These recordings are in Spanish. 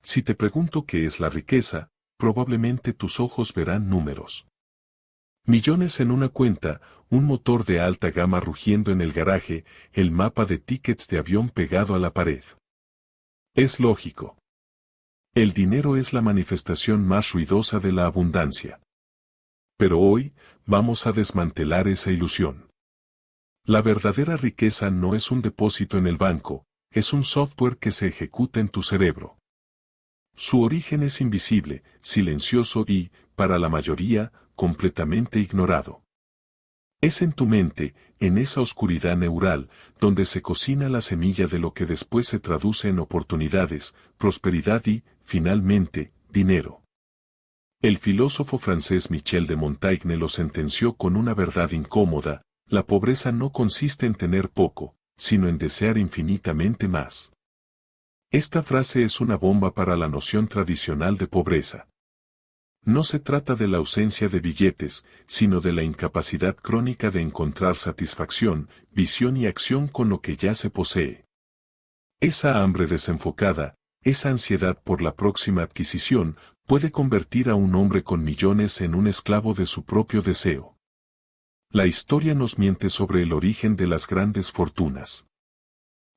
Si te pregunto qué es la riqueza, probablemente tus ojos verán números. Millones en una cuenta, un motor de alta gama rugiendo en el garaje, el mapa de tickets de avión pegado a la pared. Es lógico. El dinero es la manifestación más ruidosa de la abundancia. Pero hoy, vamos a desmantelar esa ilusión. La verdadera riqueza no es un depósito en el banco, es un software que se ejecuta en tu cerebro. Su origen es invisible, silencioso y, para la mayoría, completamente ignorado. Es en tu mente, en esa oscuridad neural, donde se cocina la semilla de lo que después se traduce en oportunidades, prosperidad y, finalmente, dinero. El filósofo francés Michel de Montaigne lo sentenció con una verdad incómoda: la pobreza no consiste en tener poco, sino en desear infinitamente más. Esta frase es una bomba para la noción tradicional de pobreza. No se trata de la ausencia de billetes, sino de la incapacidad crónica de encontrar satisfacción, visión y acción con lo que ya se posee. Esa hambre desenfocada, esa ansiedad por la próxima adquisición, puede convertir a un hombre con millones en un esclavo de su propio deseo. La historia nos miente sobre el origen de las grandes fortunas.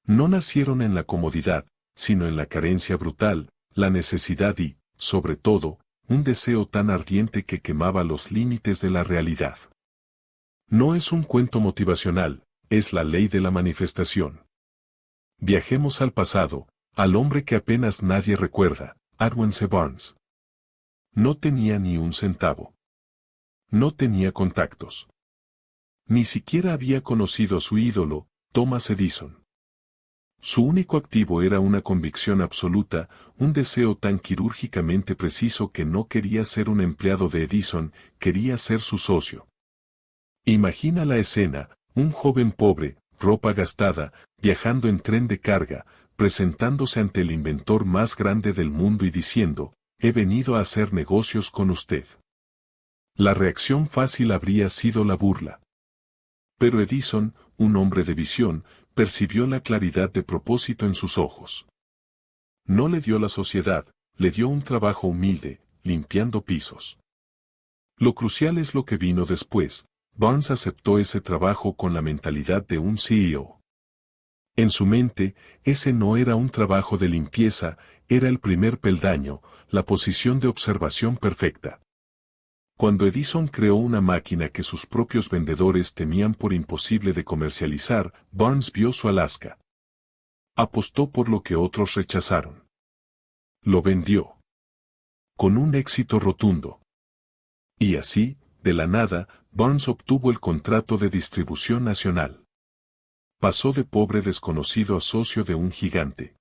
No nacieron en la comodidad, sino en la carencia brutal, la necesidad y, sobre todo, un deseo tan ardiente que quemaba los límites de la realidad. No es un cuento motivacional, es la ley de la manifestación. Viajemos al pasado, al hombre que apenas nadie recuerda, Edwin C. Barnes. No tenía ni un centavo. No tenía contactos. Ni siquiera había conocido a su ídolo, Thomas Edison. Su único activo era una convicción absoluta, un deseo tan quirúrgicamente preciso que no quería ser un empleado de Edison, quería ser su socio. Imagina la escena: un joven pobre, ropa gastada, viajando en tren de carga, presentándose ante el inventor más grande del mundo y diciendo: «He venido a hacer negocios con usted». La reacción fácil habría sido la burla. Pero Edison, un hombre de visión, percibió la claridad de propósito en sus ojos. No le dio la sociedad, le dio un trabajo humilde, limpiando pisos. Lo crucial es lo que vino después. Barnes aceptó ese trabajo con la mentalidad de un CEO. En su mente, ese no era un trabajo de limpieza, era el primer peldaño, la posición de observación perfecta. Cuando Edison creó una máquina que sus propios vendedores temían por imposible de comercializar, Barnes vio su Alaska. Apostó por lo que otros rechazaron. Lo vendió. Con un éxito rotundo. Y así, de la nada, Barnes obtuvo el contrato de distribución nacional. Pasó de pobre desconocido a socio de un gigante.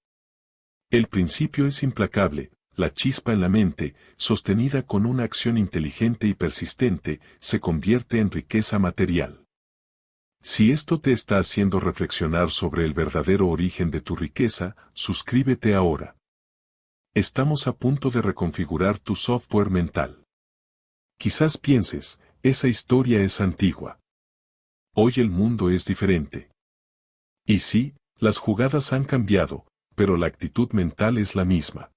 El principio es implacable. La chispa en la mente, sostenida con una acción inteligente y persistente, se convierte en riqueza material. Si esto te está haciendo reflexionar sobre el verdadero origen de tu riqueza, suscríbete ahora. Estamos a punto de reconfigurar tu software mental. Quizás pienses: esa historia es antigua. Hoy el mundo es diferente. Y sí, las jugadas han cambiado, pero la actitud mental es la misma.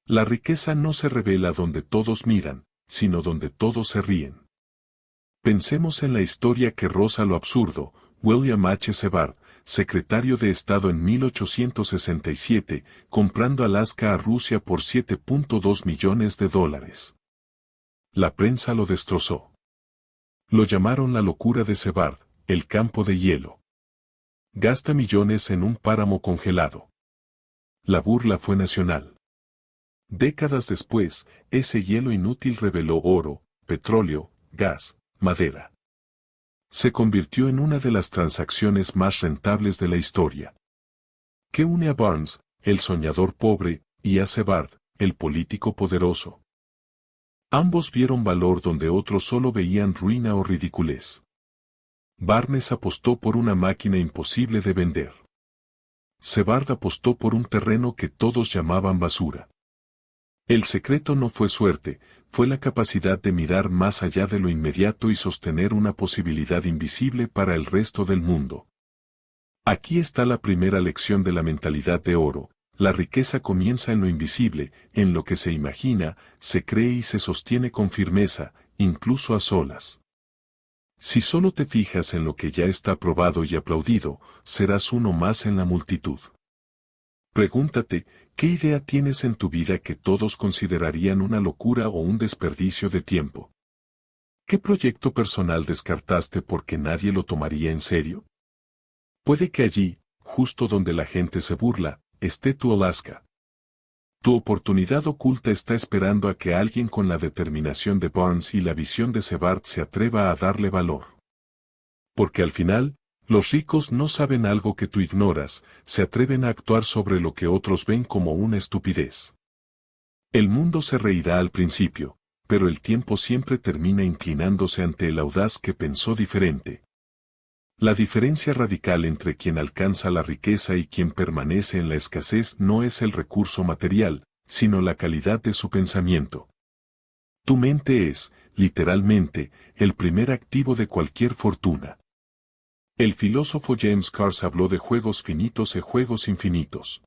La riqueza no se revela donde todos miran, sino donde todos se ríen. Pensemos en la historia que roza lo absurdo. William H. Seward, secretario de Estado en 1867, comprando Alaska a Rusia por $7.2 millones. La prensa lo destrozó. Lo llamaron la locura de Seward, el campo de hielo. Gasta millones en un páramo congelado. La burla fue nacional. Décadas después, ese hielo inútil reveló oro, petróleo, gas, madera. Se convirtió en una de las transacciones más rentables de la historia. ¿Qué une a Barnes, el soñador pobre, y a Seward, el político poderoso? Ambos vieron valor donde otros solo veían ruina o ridiculez. Barnes apostó por una máquina imposible de vender. Seward apostó por un terreno que todos llamaban basura. El secreto no fue suerte, fue la capacidad de mirar más allá de lo inmediato y sostener una posibilidad invisible para el resto del mundo. Aquí está la primera lección de la mentalidad de oro: La riqueza comienza en lo invisible, en lo que se imagina, se cree y se sostiene con firmeza, incluso a solas. Si solo te fijas en lo que ya está probado y aplaudido, serás uno más en la multitud. Pregúntate, ¿qué idea tienes en tu vida que todos considerarían una locura o un desperdicio de tiempo? ¿Qué proyecto personal descartaste porque nadie lo tomaría en serio? Puede que allí, justo donde la gente se burla, esté tu Alaska. Tu oportunidad oculta está esperando a que alguien con la determinación de Barnes y la visión de Sebart se atreva a darle valor. Porque al final, los ricos no saben algo que tú ignoras, se atreven a actuar sobre lo que otros ven como una estupidez. El mundo se reirá al principio, pero el tiempo siempre termina inclinándose ante el audaz que pensó diferente. La diferencia radical entre quien alcanza la riqueza y quien permanece en la escasez no es el recurso material, sino la calidad de su pensamiento. Tu mente es, literalmente, el primer activo de cualquier fortuna. El filósofo James Cars habló de juegos finitos y juegos infinitos.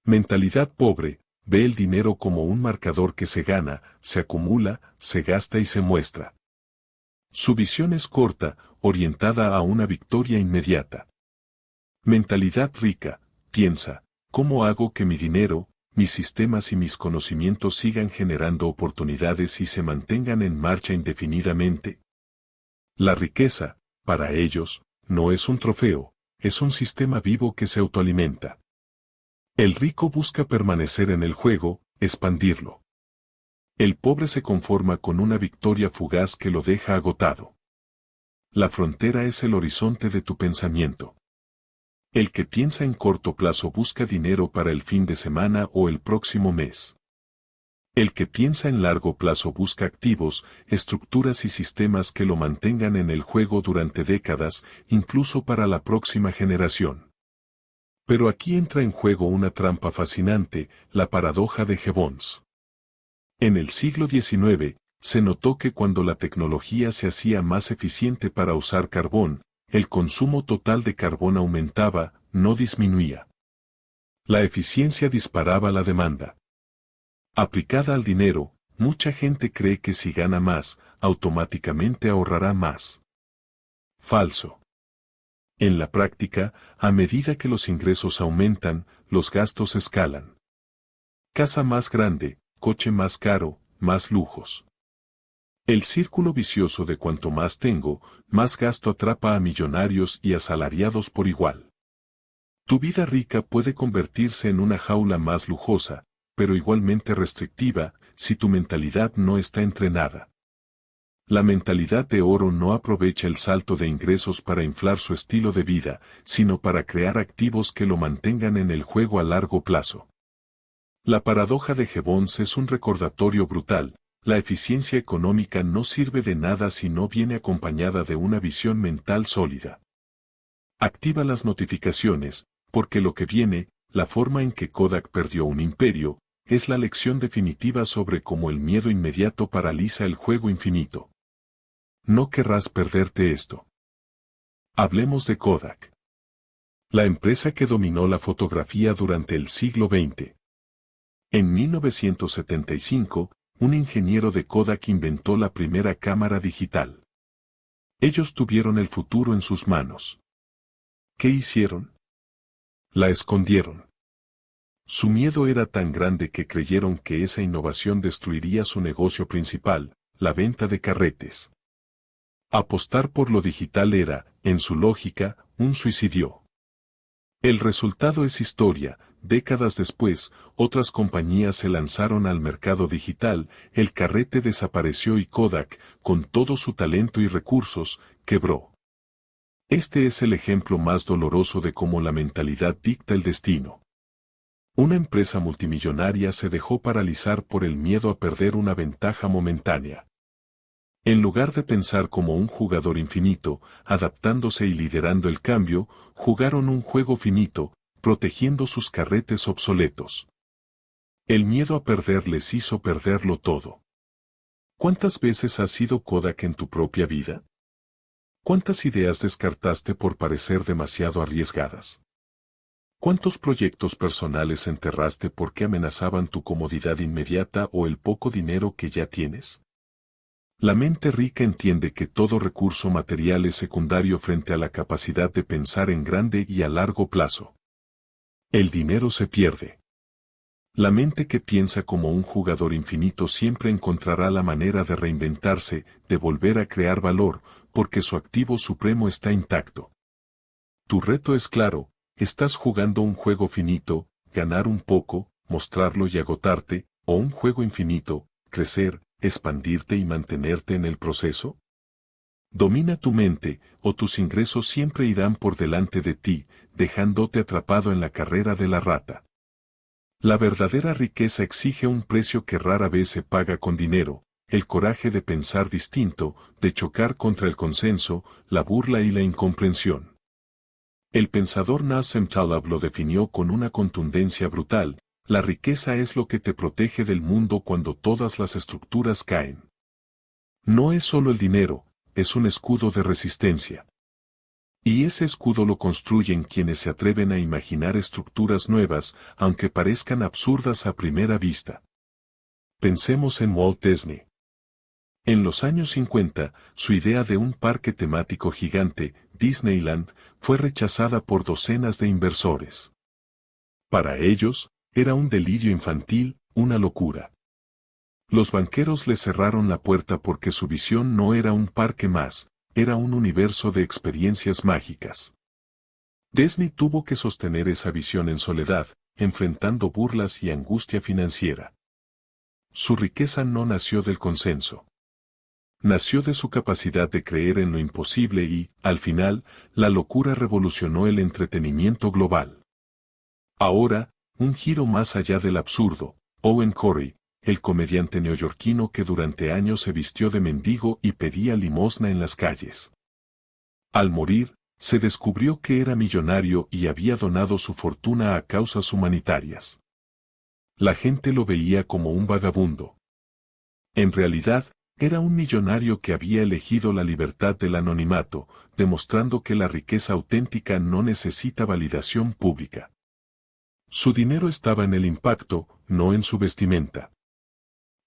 Mentalidad pobre, ve el dinero como un marcador que se gana, se acumula, se gasta y se muestra. Su visión es corta, orientada a una victoria inmediata. Mentalidad rica, piensa, ¿cómo hago que mi dinero, mis sistemas y mis conocimientos sigan generando oportunidades y se mantengan en marcha indefinidamente? La riqueza, para ellos, no es un trofeo, es un sistema vivo que se autoalimenta. El rico busca permanecer en el juego, expandirlo. El pobre se conforma con una victoria fugaz que lo deja agotado. La frontera es el horizonte de tu pensamiento. El que piensa en corto plazo busca dinero para el fin de semana o el próximo mes. El que piensa en largo plazo busca activos, estructuras y sistemas que lo mantengan en el juego durante décadas, incluso para la próxima generación. Pero aquí entra en juego una trampa fascinante, la paradoja de Jevons. En el siglo XIX, se notó que cuando la tecnología se hacía más eficiente para usar carbón, el consumo total de carbón aumentaba, no disminuía. La eficiencia disparaba la demanda. Aplicada al dinero, mucha gente cree que si gana más, automáticamente ahorrará más. Falso. En la práctica, a medida que los ingresos aumentan, los gastos escalan. Casa más grande, coche más caro, más lujos. El círculo vicioso de cuanto más tengo, más gasto atrapa a millonarios y asalariados por igual. Tu vida rica puede convertirse en una jaula más lujosa, pero igualmente restrictiva, si tu mentalidad no está entrenada. La mentalidad de oro no aprovecha el salto de ingresos para inflar su estilo de vida, sino para crear activos que lo mantengan en el juego a largo plazo. La paradoja de Jevons es un recordatorio brutal. La eficiencia económica no sirve de nada si no viene acompañada de una visión mental sólida. Activa las notificaciones, porque lo que viene, la forma en que Kodak perdió un imperio, es la lección definitiva sobre cómo el miedo inmediato paraliza el juego infinito. No querrás perderte esto. Hablemos de Kodak. La empresa que dominó la fotografía durante el siglo XX. En 1975, un ingeniero de Kodak inventó la primera cámara digital. Ellos tuvieron el futuro en sus manos. ¿Qué hicieron? La escondieron. Su miedo era tan grande que creyeron que esa innovación destruiría su negocio principal, la venta de carretes. Apostar por lo digital era, en su lógica, un suicidio. El resultado es historia. Décadas después, otras compañías se lanzaron al mercado digital, el carrete desapareció y Kodak, con todo su talento y recursos, quebró. Este es el ejemplo más doloroso de cómo la mentalidad dicta el destino. Una empresa multimillonaria se dejó paralizar por el miedo a perder una ventaja momentánea. En lugar de pensar como un jugador infinito, adaptándose y liderando el cambio, jugaron un juego finito, protegiendo sus carretes obsoletos. El miedo a perder les hizo perderlo todo. ¿Cuántas veces has sido Kodak en tu propia vida? ¿Cuántas ideas descartaste por parecer demasiado arriesgadas? ¿Cuántos proyectos personales enterraste porque amenazaban tu comodidad inmediata o el poco dinero que ya tienes? La mente rica entiende que todo recurso material es secundario frente a la capacidad de pensar en grande y a largo plazo. El dinero se pierde. La mente que piensa como un jugador infinito siempre encontrará la manera de reinventarse, de volver a crear valor, porque su activo supremo está intacto. Tu reto es claro, estás jugando un juego finito, ganar un poco, mostrarlo y agotarte, o un juego infinito, crecer, expandirte y mantenerte en el proceso. Domina tu mente, o tus ingresos siempre irán por delante de ti, dejándote atrapado en la carrera de la rata. La verdadera riqueza exige un precio que rara vez se paga con dinero, el coraje de pensar distinto, de chocar contra el consenso, la burla y la incomprensión. El pensador Nassim Taleb lo definió con una contundencia brutal: la riqueza es lo que te protege del mundo cuando todas las estructuras caen. No es solo el dinero, es un escudo de resistencia. Y ese escudo lo construyen quienes se atreven a imaginar estructuras nuevas, aunque parezcan absurdas a primera vista. Pensemos en Walt Disney. En los años 50, su idea de un parque temático gigante, Disneyland, fue rechazada por docenas de inversores. Para ellos, era un delirio infantil, una locura. Los banqueros le cerraron la puerta porque su visión no era un parque más, era un universo de experiencias mágicas. Disney tuvo que sostener esa visión en soledad, enfrentando burlas y angustia financiera. Su riqueza no nació del consenso. Nació de su capacidad de creer en lo imposible y, al final, la locura revolucionó el entretenimiento global. Ahora, un giro más allá del absurdo: Owen Corey, el comediante neoyorquino que durante años se vistió de mendigo y pedía limosna en las calles. Al morir, se descubrió que era millonario y había donado su fortuna a causas humanitarias. La gente lo veía como un vagabundo. En realidad, era un millonario que había elegido la libertad del anonimato, demostrando que la riqueza auténtica no necesita validación pública. Su dinero estaba en el impacto, no en su vestimenta.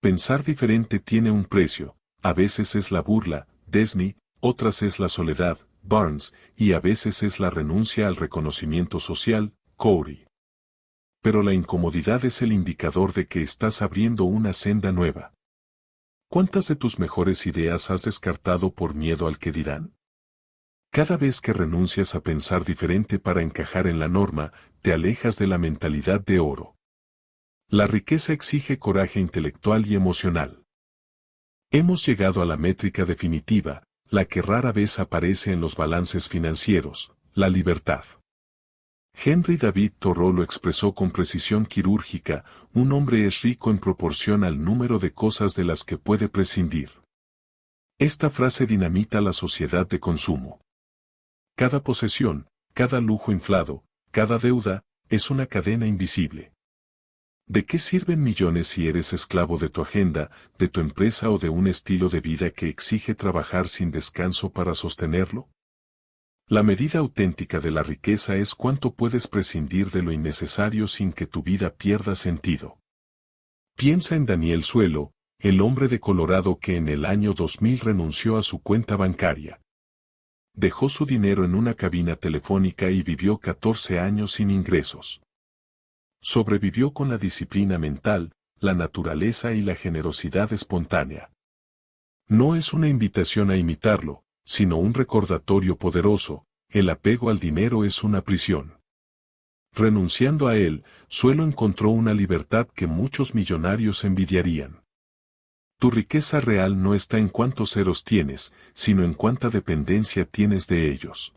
Pensar diferente tiene un precio: a veces es la burla, Disney, otras es la soledad, Barnes, y a veces es la renuncia al reconocimiento social, Corey. Pero la incomodidad es el indicador de que estás abriendo una senda nueva. ¿Cuántas de tus mejores ideas has descartado por miedo al que dirán? Cada vez que renuncias a pensar diferente para encajar en la norma, te alejas de la mentalidad de oro. La riqueza exige coraje intelectual y emocional. Hemos llegado a la métrica definitiva, la que rara vez aparece en los balances financieros: la libertad. Henry David Thoreau lo expresó con precisión quirúrgica: un hombre es rico en proporción al número de cosas de las que puede prescindir. Esta frase dinamita la sociedad de consumo. Cada posesión, cada lujo inflado, cada deuda, es una cadena invisible. ¿De qué sirven millones si eres esclavo de tu agenda, de tu empresa o de un estilo de vida que exige trabajar sin descanso para sostenerlo? La medida auténtica de la riqueza es cuánto puedes prescindir de lo innecesario sin que tu vida pierda sentido. Piensa en Daniel Suelo, el hombre de Colorado que en el año 2000 renunció a su cuenta bancaria. Dejó su dinero en una cabina telefónica y vivió 14 años sin ingresos. Sobrevivió con la disciplina mental, la naturaleza y la generosidad espontánea. No es una invitación a imitarlo, sino un recordatorio poderoso: el apego al dinero es una prisión. Renunciando a él, Suelo encontró una libertad que muchos millonarios envidiarían. Tu riqueza real no está en cuántos ceros tienes, sino en cuánta dependencia tienes de ellos.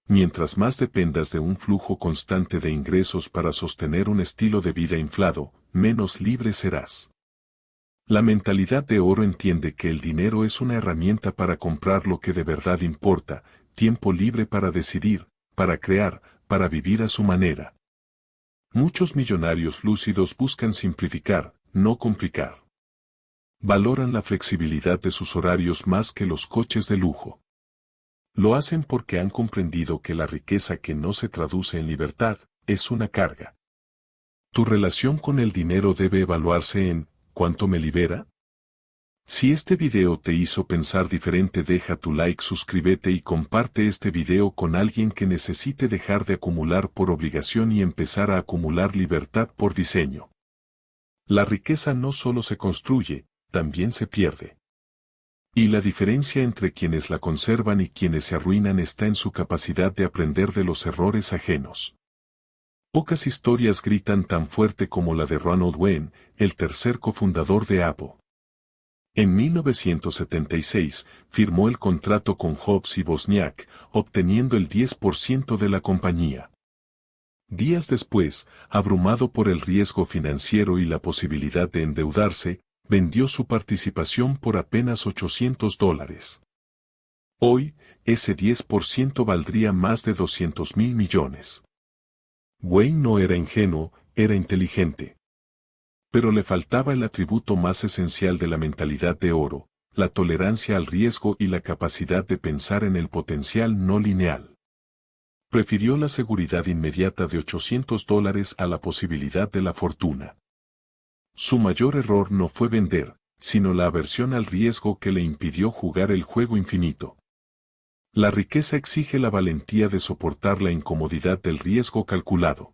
Mientras más dependas de un flujo constante de ingresos para sostener un estilo de vida inflado, menos libre serás. La mentalidad de oro entiende que el dinero es una herramienta para comprar lo que de verdad importa: tiempo libre para decidir, para crear, para vivir a su manera. Muchos millonarios lúcidos buscan simplificar, no complicar. Valoran la flexibilidad de sus horarios más que los coches de lujo. Lo hacen porque han comprendido que la riqueza que no se traduce en libertad, es una carga. Tu relación con el dinero debe evaluarse en ¿cuánto me libera? Si este video te hizo pensar diferente, deja tu like, suscríbete y comparte este video con alguien que necesite dejar de acumular por obligación y empezar a acumular libertad por diseño. La riqueza no solo se construye, también se pierde. Y la diferencia entre quienes la conservan y quienes se arruinan está en su capacidad de aprender de los errores ajenos. Pocas historias gritan tan fuerte como la de Ronald Wayne, el tercer cofundador de Apple. En 1976, firmó el contrato con Jobs y Wozniak, obteniendo el 10% de la compañía. Días después, abrumado por el riesgo financiero y la posibilidad de endeudarse, vendió su participación por apenas $800. Hoy, ese 10% valdría más de 200.000 millones. Wayne no era ingenuo, era inteligente. Pero le faltaba el atributo más esencial de la mentalidad de oro, la tolerancia al riesgo y la capacidad de pensar en el potencial no lineal. Prefirió la seguridad inmediata de $800 a la posibilidad de la fortuna. Su mayor error no fue vender, sino la aversión al riesgo que le impidió jugar el juego infinito. La riqueza exige la valentía de soportar la incomodidad del riesgo calculado.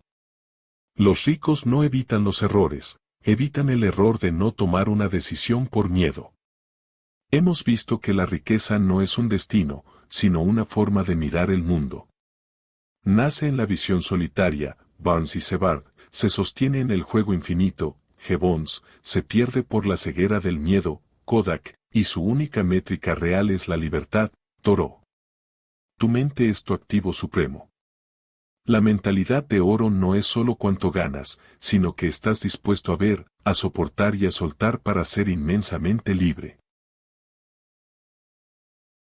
Los ricos no evitan los errores, evitan el error de no tomar una decisión por miedo. Hemos visto que la riqueza no es un destino, sino una forma de mirar el mundo. Nace en la visión solitaria, Barnes y Sebald, se sostiene en el juego infinito, Gibbons, se pierde por la ceguera del miedo, Kodak, y su única métrica real es la libertad, Thoreau. Tu mente es tu activo supremo. La mentalidad de oro no es solo cuánto ganas, sino que estás dispuesto a ver, a soportar y a soltar para ser inmensamente libre.